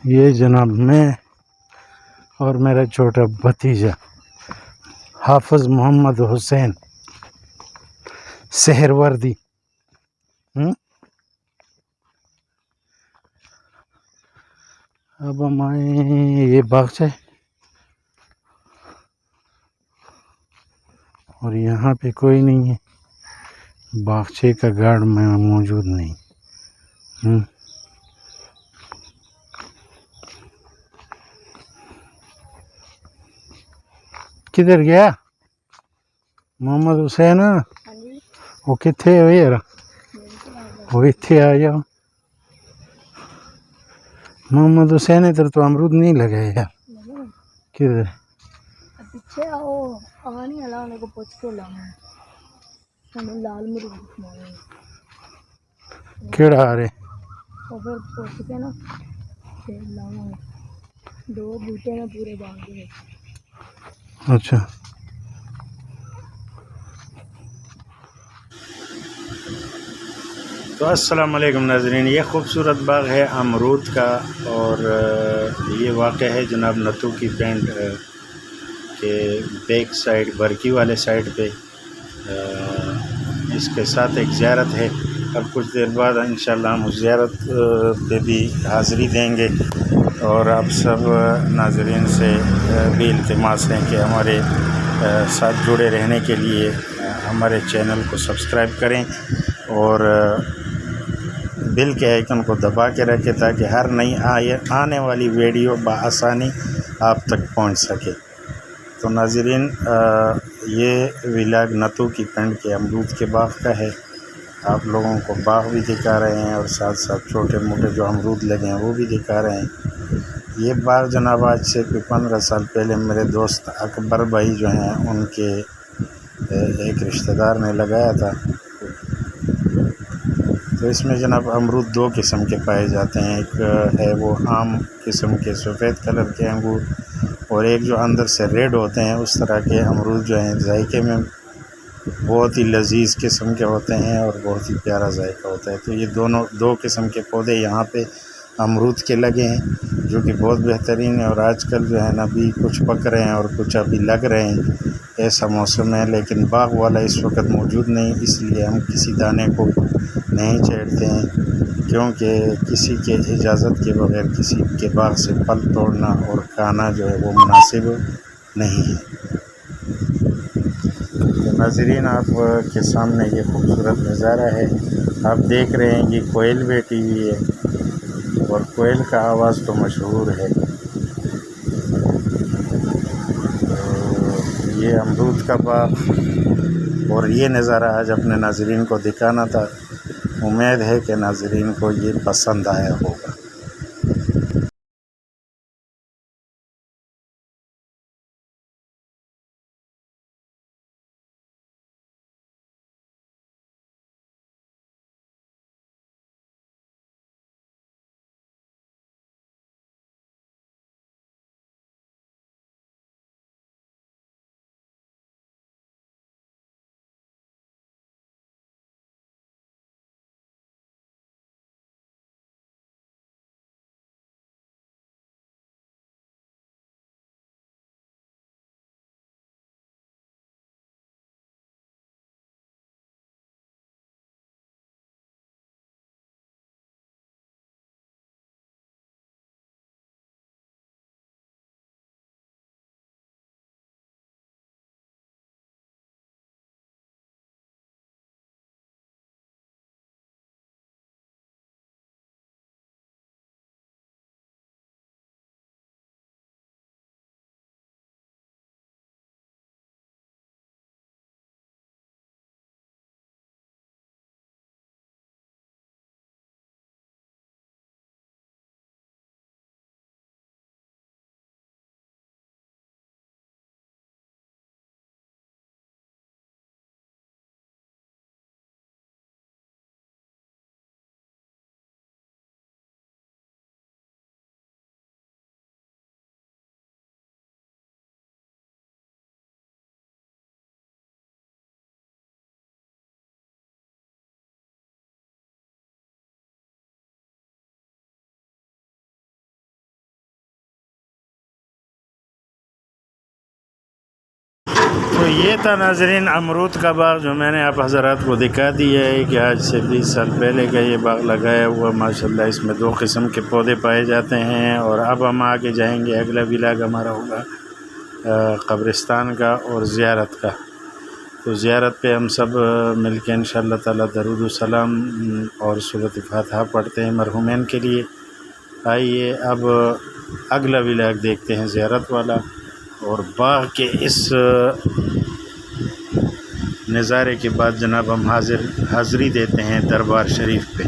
یہ جناب میں اور میرا چھوٹا بھتیجا حافظ محمد حسین سہروردی اب ہم آئے یہ باغچہ اور یہاں پہ کوئی نہیں ہے، باغچے کا گارڈ میں موجود نہیں۔ کدھر گیا محمد حسین؟ وہ کتنے ہو یار، وہ اتنے آ جاؤ۔ محمد حسین ادھر تو امرود نہیں لگا یار، کدھر؟ پیچھے آؤ، آنی ہلانے کو پوچھ کے لانا ہے، لال مرغ کیڑا آ رہے؟ اور پھر پوچھ کے نا پھر لانا ہے، 2 بوٹے میں پورے باغ میں۔ اچھا تو السلام علیکم ناظرین، یہ خوبصورت باغ ہے امرود کا، اور یہ واقع ہے جناب نتو کی پینٹ کے بیک سائڈ، برکی والے سائڈ پہ۔ اس کے ساتھ ایک زیارت ہے، اب کچھ دیر بعد انشاءاللہ ہم اس زیارت پہ بھی حاضری دیں گے، اور آپ سب ناظرین سے بھی التماس ہے کہ ہمارے ساتھ جڑے رہنے کے لیے ہمارے چینل کو سبسکرائب کریں اور بیل کے آئیکن کو دبا کے رکھیں تاکہ ہر نئی آنے والی ویڈیو بآسانی آپ تک پہنچ سکے۔ تو ناظرین، یہ ولاگ نتو کی پنڈ کے امرود کے باغ کا ہے، آپ لوگوں کو باغ بھی دکھا رہے ہیں اور ساتھ ساتھ چھوٹے موٹے جو امرود لگے ہیں وہ بھی دکھا رہے ہیں۔ یہ باغ جناب آج سے 15 سال پہلے میرے دوست اکبر بھائی جو ہیں ان کے ایک رشتہ دار نے لگایا تھا۔ تو اس میں جناب امرود 2 قسم کے پائے جاتے ہیں، ایک ہے وہ عام قسم کے سفید کلر کے انگور، اور ایک جو اندر سے ریڈ ہوتے ہیں، اس طرح کے امرود جو ہیں ذائقے میں بہت ہی لذیذ قسم کے ہوتے ہیں اور بہت ہی پیارا ذائقہ ہوتا ہے۔ تو یہ 2 قسم کے پودے یہاں پہ امرود کے لگے ہیں جو کہ بہت بہترین ہے، اور آج کل جو ہے نا ابھی کچھ پک رہے ہیں اور کچھ ابھی لگ رہے ہیں، ایسا موسم ہے، لیکن باغ والا اس وقت موجود نہیں، اس لیے ہم کسی دانے کو نہیں چھیڑتے ہیں، کیونکہ کسی کے اجازت کے بغیر کسی کے باغ سے پھل توڑنا اور کھانا جو ہے وہ مناسب نہیں ہے۔ تو ناظرین، آپ کے سامنے یہ خوبصورت نظارہ ہے، آپ دیکھ رہے ہیں یہ کوئل بیٹھی ہوئی ہے، اور کوئل کا آواز تو مشہور ہے۔ تو یہ امرود کا باغ اور یہ نظارہ آج اپنے ناظرین کو دکھانا تھا، امید ہے کہ ناظرین کو یہ پسند آیا ہوگا۔ یہ تھا ناظرین امرود کا باغ جو میں نے آپ حضرات کو دکھا دیا ہے کہ آج سے 20 سال پہلے کا یہ باغ لگایا ہوا. ماشاءاللہ اس میں 2 قسم کے پودے پائے جاتے ہیں. اور اب ہم آگے جائیں گے. اگلا ولاگ ہمارا ہوگا قبرستان کا اور زیارت کا. تو زیارت پہ ہم سب مل کے انشاءاللہ تعالی درود و سلام اور سورۃ فاتحہ پڑھتے ہیں مرحومین کے لیے. آئیے اب اگلا ولاگ دیکھتے ہیں زیارت والا, اور باغ کے اس نظارے کے بعد جناب ہم حاضری دیتے ہیں دربار شریف پہ.